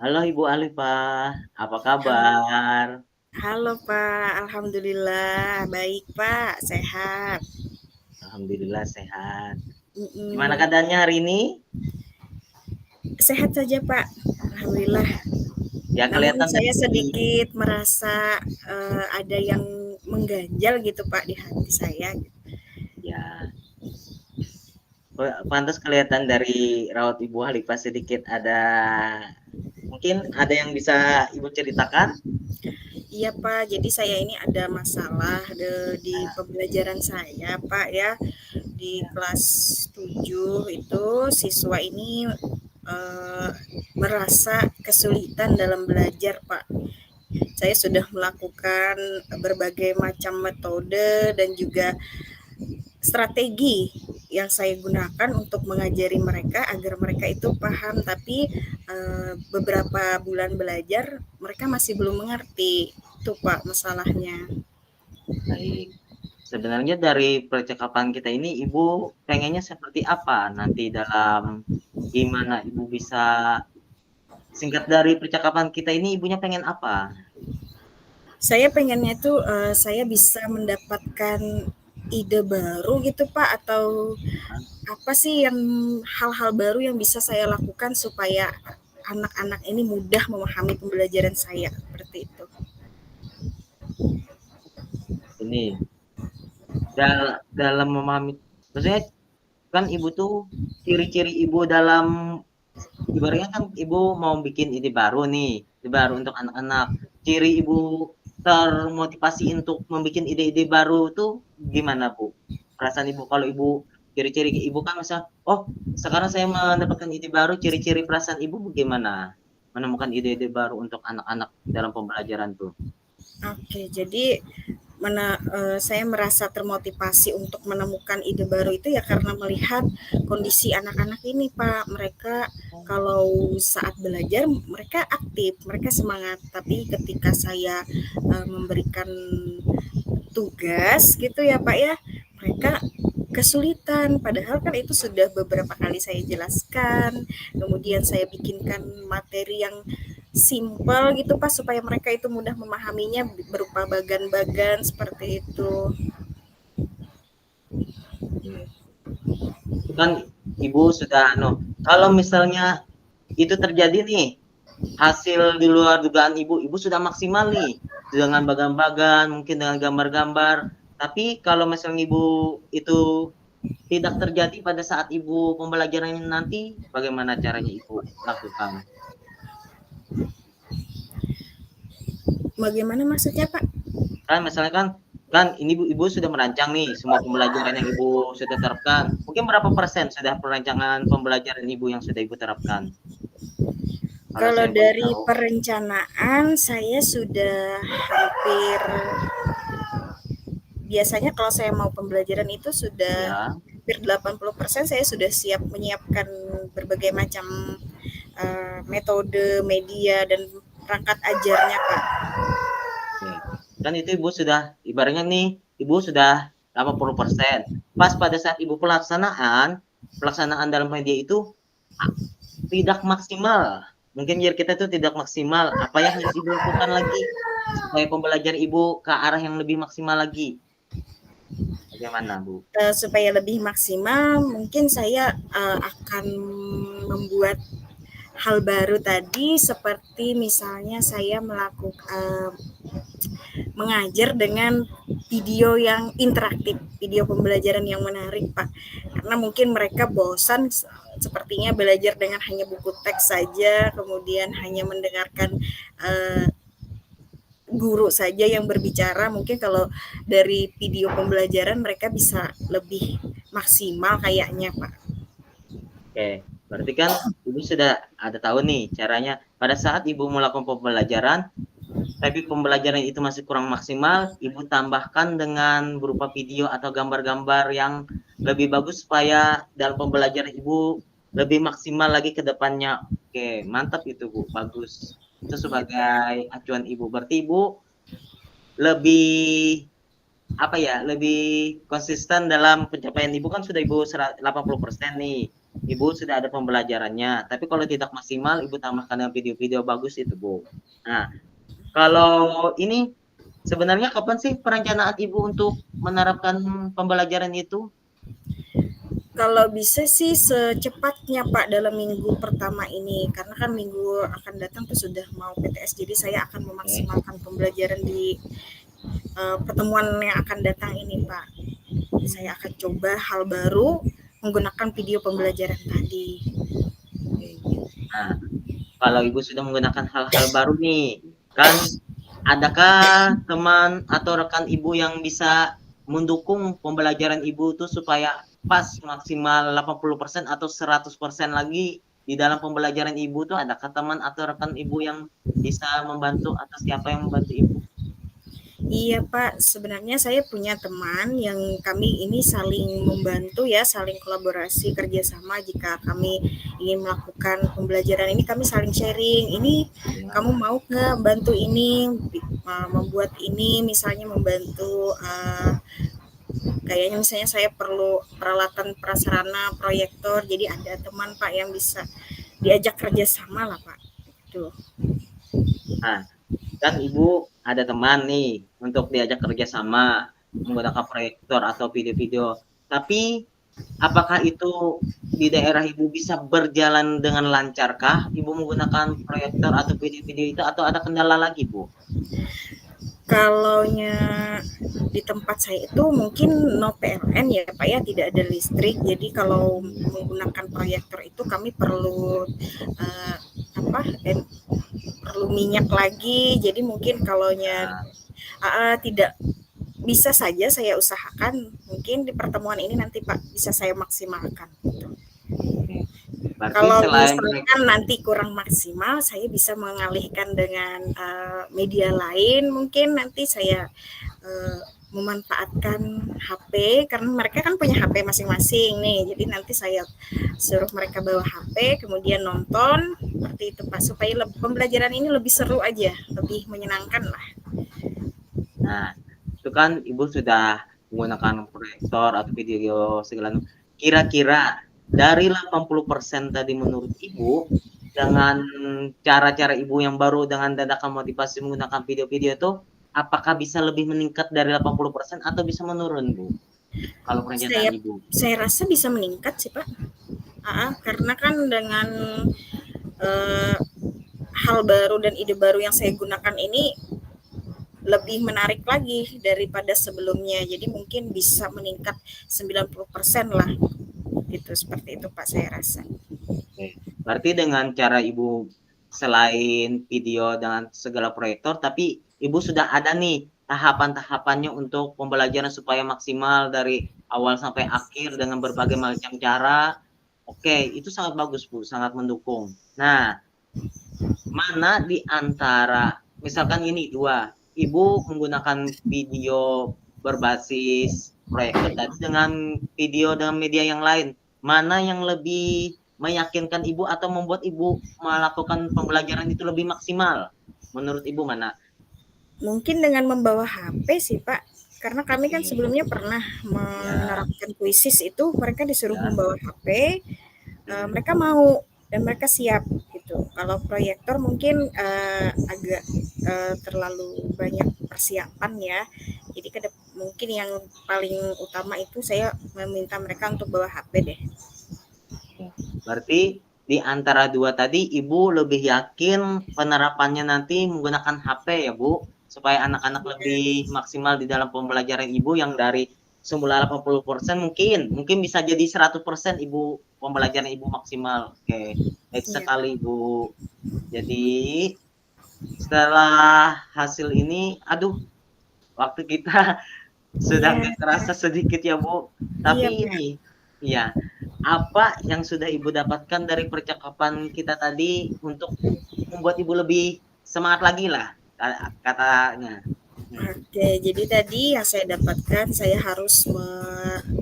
Halo Ibu Alifah, apa Hal kabar? halo Pak, alhamdulillah baik Pak, sehat. Alhamdulillah sehat. Gimana Mhm, keadaannya hari ini? sehat saja Pak, alhamdulillah. Ya Namun kelihatan saya dari sedikit merasa, ada yang mengganjal gitu Pak di hati saya. ya pantas kelihatan dari raut Ibu Alifah sedikit ada mungkin ada yang bisa Ibu ceritakan? Iya Pak, jadi saya ini ada masalah di pembelajaran saya Pak ya. Di Ya, kelas 7 itu siswa ini, eee, merasa kesulitan dalam belajar Pak. Saya sudah melakukan berbagai macam metode dan juga strategi yang saya gunakan untuk mengajari mereka agar mereka itu paham, tapi beberapa bulan belajar mereka masih belum mengerti. Itu Pak masalahnya. baik. Sebenarnya dari percakapan kita ini Ibu pengennya seperti apa nanti dalam gimana Ibu bisa singkat dari percakapan kita ini Ibunya pengen apa? Saya pengennya tuh saya bisa mendapatkan ide baru gitu Pak, atau apa sih yang hal-hal baru yang bisa saya lakukan supaya anak-anak ini mudah memahami pembelajaran saya seperti itu. Ini dalam memahami maksudnya kan Ibu tuh ciri-ciri Ibu dalam ibaratnya kan Ibu mau bikin ide baru nih, ide baru untuk anak-anak. Ciri Ibu termotivasi untuk membuat ide-ide baru tuh gimana, Bu? Perasaan Ibu kalau Ibu ciri-ciri Ibu kan misal, oh sekarang saya mendapatkan ide baru, ciri-ciri perasaan Ibu bagaimana? Menemukan ide-ide baru untuk anak-anak dalam pembelajaran tuh. Oke, jadi saya merasa termotivasi untuk menemukan ide baru itu ya karena melihat kondisi anak-anak ini, Pak. Mereka kalau saat belajar mereka aktif, mereka semangat, tapi ketika saya memberikan tugas gitu ya, Pak ya, mereka kesulitan. Padahal kan itu sudah beberapa kali saya jelaskan, kemudian saya bikinkan materi yang simpel gitu Pak supaya mereka itu mudah memahaminya berupa bagan-bagan seperti itu. Itu kan Ibu sudah kalau misalnya itu terjadi nih, hasil di luar dugaan Ibu, Ibu sudah maksimal nih dengan bagan-bagan, mungkin dengan gambar-gambar. Tapi kalau misalnya Ibu itu tidak terjadi pada saat Ibu pembelajarannya nanti, bagaimana caranya Ibu lakukan? Bagaimana maksudnya Pak? Kan misalnya kan kan ini Ibu sudah merancang nih semua pembelajaran yang Ibu sudah terapkan. Mungkin berapa persen sudah perancangan pembelajaran Ibu yang sudah Ibu terapkan? Kalau Kalau saya boleh dari tahu. perencanaan saya sudah hampir, biasanya kalau saya mau pembelajaran itu sudah Ya. hampir 80% saya sudah siap menyiapkan berbagai macam metode, media dan perangkat ajarnya Pak. Oke. Kan itu Ibu sudah ibaratnya nih, Ibu sudah 80%. Pas pada saat Ibu pelaksanaan dalam media itu tidak maksimal. Mungkin biar kita itu tidak maksimal. Apa yang harus Ibu lakukan lagi supaya pembelajaran Ibu ke arah yang lebih maksimal lagi? Bagaimana, Bu? Supaya lebih maksimal mungkin saya akan membuat hal baru tadi seperti misalnya saya melakukan mengajar dengan video yang interaktif, video pembelajaran yang menarik, Pak. Karena mungkin mereka bosan sepertinya belajar dengan hanya buku teks saja, kemudian hanya mendengarkan uh, guru saja yang berbicara. Mungkin kalau dari video pembelajaran mereka bisa lebih maksimal kayaknya, Pak. Oke, berarti kan Ibu sudah ada tahu nih caranya. Pada saat Ibu melakukan pembelajaran, tapi pembelajaran itu masih kurang maksimal, Ibu tambahkan dengan berupa video atau gambar-gambar yang lebih bagus supaya dalam pembelajaran Ibu lebih maksimal lagi ke depannya. Oke, mantap itu Bu, bagus. Itu Iya, Pak. sebagai acuan Ibu. Berarti Ibu lebih apa ya, lebih konsisten dalam pencapaian Ibu kan sudah Ibu 80% nih. Ibu sudah ada pembelajarannya, tapi kalau tidak maksimal, Ibu tambahkan dengan video-video bagus itu, Bu. Nah, kalau ini sebenarnya kapan sih perencanaan Ibu untuk menerapkan pembelajaran itu? Kalau bisa sih secepatnya Pak dalam minggu pertama ini, karena kan minggu akan datang tuh sudah mau PTS, jadi saya akan Oke. memaksimalkan pembelajaran di pertemuan yang akan datang ini Pak. Saya akan coba hal baru menggunakan video pembelajaran tadi. Nah, kalau Ibu sudah menggunakan hal-hal baru nih, kan adakah teman atau rekan Ibu yang bisa mendukung pembelajaran Ibu tuh supaya pas maksimal 80% atau 100% lagi di dalam pembelajaran Ibu tuh, adakah teman atau rekan Ibu yang bisa membantu atau siapa yang membantu Ibu? Iya Pak, sebenarnya saya punya teman yang kami ini saling membantu ya, saling kolaborasi kerjasama jika kami ingin melakukan pembelajaran ini kami saling sharing. Ini Ya. kamu mau nggak bantu ini, membuat ini, misalnya membantu kayaknya misalnya saya perlu peralatan prasarana proyektor, jadi ada teman Pak yang bisa diajak kerjasama lah Pak. Tuh. Nah, kan Ibu ada teman nih untuk diajak kerja sama menggunakan proyektor atau video-video. Tapi apakah itu di daerah Ibu bisa berjalan dengan lancarkah Ibu menggunakan proyektor atau video-video itu atau ada kendala lagi, Bu? Kalaunya di tempat saya itu mungkin no PLN ya Pak ya, tidak ada listrik. Jadi kalau menggunakan proyektor itu kami perlu uh, apa? Perlu minyak lagi. Jadi mungkin kalaunya Nah, tidak bisa saja saya usahakan mungkin di pertemuan ini nanti Pak bisa saya maksimalkan. oke. Berarti Kalau selain misalkan nanti kurang maksimal, saya bisa mengalihkan dengan media lain. Mungkin nanti saya memanfaatkan HP karena mereka kan punya HP masing-masing nih. Jadi nanti saya suruh mereka bawa HP, kemudian nonton seperti itu Pak supaya pembelajaran ini lebih seru aja, lebih menyenangkan lah. nah, itu kan Ibu sudah menggunakan proyektor atau video segala kira-kira dari 80% tadi menurut Ibu, dengan cara-cara Ibu yang baru dengan dadakan motivasi menggunakan video-video itu, apakah bisa lebih meningkat dari 80% atau bisa menurun, Bu? Kalau perencanaan Saya Ibu. saya rasa bisa meningkat sih Pak. Karena kan dengan eh, hal baru dan ide baru yang saya gunakan ini lebih menarik lagi daripada sebelumnya. Jadi mungkin bisa meningkat 90% lah. Gitu seperti itu Pak saya rasa. Oke. Berarti dengan cara Ibu selain video dengan segala proyektor, tapi Ibu sudah ada nih tahapan-tahapannya untuk pembelajaran supaya maksimal dari awal sampai akhir dengan berbagai macam cara. Oke, itu sangat bagus, Bu, sangat mendukung. Nah, mana di antara misalkan ini dua, Ibu menggunakan video berbasis proyektor tadi dengan video dengan media yang lain, mana yang lebih meyakinkan Ibu atau membuat Ibu melakukan pembelajaran itu lebih maksimal? Menurut Ibu mana? Mungkin dengan membawa HP sih Pak. Karena kami kan Oke, sebelumnya pernah ya, menerapkan kuisis itu mereka disuruh ya, membawa HP, oke, mereka mau dan mereka siap gitu. Kalau proyektor mungkin agak terlalu banyak persiapan ya. Jadi mungkin yang paling utama itu saya meminta mereka untuk bawa HP deh. oke. Berarti di antara dua tadi Ibu lebih yakin penerapannya nanti menggunakan HP ya, Bu? Supaya anak-anak lebih maksimal di dalam pembelajaran Ibu yang dari semula 80% mungkin bisa jadi 100% Ibu pembelajaran Ibu maksimal. Oke, baik Iya. sekali, Bu. Jadi setelah hasil ini, aduh, waktu kita sudah Iya, nggak terasa sedikit ya, Bu. iya Tapi Pak. ini, ya, apa yang sudah Ibu dapatkan dari percakapan kita tadi untuk membuat Ibu lebih semangat lagi lah, katanya. Oke, jadi tadi yang saya dapatkan, saya harus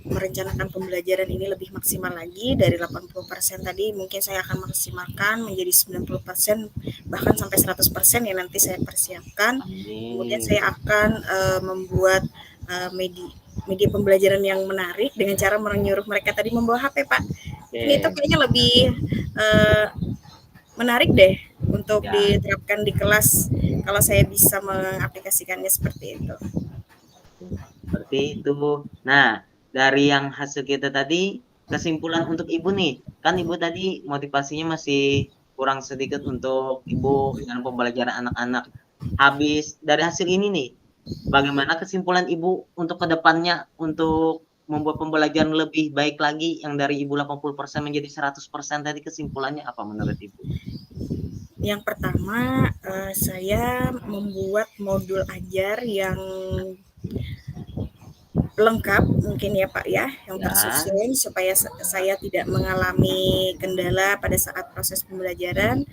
merencanakan pembelajaran ini lebih maksimal lagi dari 80% tadi, mungkin saya akan maksimalkan menjadi 90%, bahkan sampai 100% ya nanti saya persiapkan. Kemudian Amin. saya akan membuat media pembelajaran yang menarik dengan cara menyuruh mereka tadi membawa HP, Pak. Ini tuh Oke, kayaknya lebih eh, menarik deh untuk ya. diterapkan di kelas kalau saya bisa mengaplikasikannya seperti itu. Seperti itu. Nah, dari yang hasil kita tadi, kesimpulan untuk Ibu nih, kan Ibu tadi motivasinya masih kurang sedikit untuk Ibu dalam pembelajaran anak-anak. Habis dari hasil ini nih, bagaimana kesimpulan Ibu untuk kedepannya untuk membuat pembelajaran lebih baik lagi yang dari Ibu 80% menjadi 100% tadi kesimpulannya apa menurut Ibu? Yang pertama, saya membuat modul ajar yang lengkap mungkin ya Pak ya, yang Ya, tersusun supaya saya tidak mengalami kendala pada saat proses pembelajaran.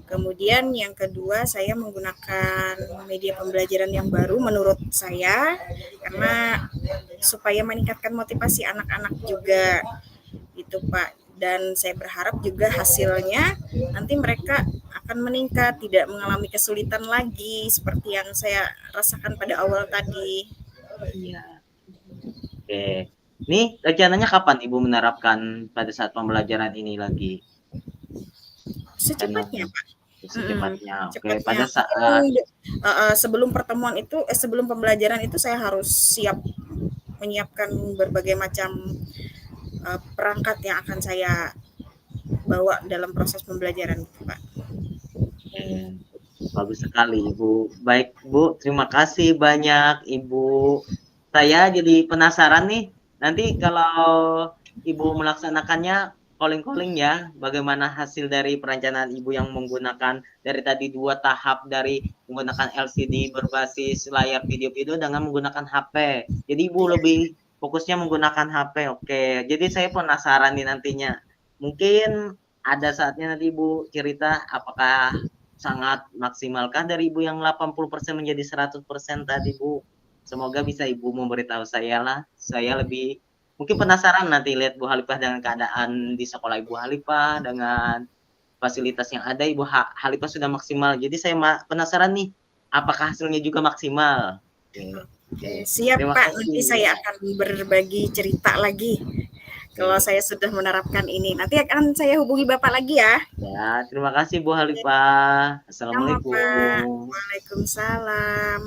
Kemudian yang kedua, saya menggunakan media pembelajaran yang baru menurut saya karena supaya meningkatkan motivasi anak-anak juga gitu Pak. Dan saya berharap juga hasilnya nanti mereka akan meningkat, tidak mengalami kesulitan lagi seperti yang saya rasakan pada awal tadi. iya. Oke. Nih, rencananya kapan Ibu menerapkan pada saat pembelajaran ini lagi? Secepatnya Rencananya Pak. secepatnya. Oke, Cepatnya pada mungkin saat sebelum pertemuan itu, sebelum pembelajaran itu saya harus siap menyiapkan berbagai macam perangkat yang akan saya bawa dalam proses pembelajaran itu, Pak. bagus sekali Ibu. Baik Bu, terima kasih banyak Ibu. Saya jadi penasaran nih, nanti kalau Ibu melaksanakannya, calling-calling ya, bagaimana hasil dari perencanaan Ibu yang menggunakan dari tadi 2 tahap dari menggunakan LCD berbasis layar video-video dengan menggunakan HP. Jadi Ibu Iya, lebih fokusnya menggunakan HP, oke. Jadi saya penasaran nih nantinya. Mungkin ada saatnya nanti Ibu cerita apakah sangat maksimalkah dari Ibu yang 80% menjadi 100% tadi Bu? Semoga bisa Ibu memberitahu saya lah. Saya lebih mungkin penasaran nanti lihat Bu Halifah dengan keadaan di sekolah Ibu Halifah dengan fasilitas yang ada Ibu Halifah sudah maksimal. Jadi saya penasaran nih, apakah hasilnya juga maksimal? Oke, oke. siap Terima Pak. kasih Nanti Bu. saya akan berbagi cerita lagi kalau Oke. saya sudah menerapkan ini. Nanti akan saya hubungi Bapak lagi ya. Ya, terima kasih Bu Halifah. Sama Pak. Assalamualaikum. Waalaikumsalam.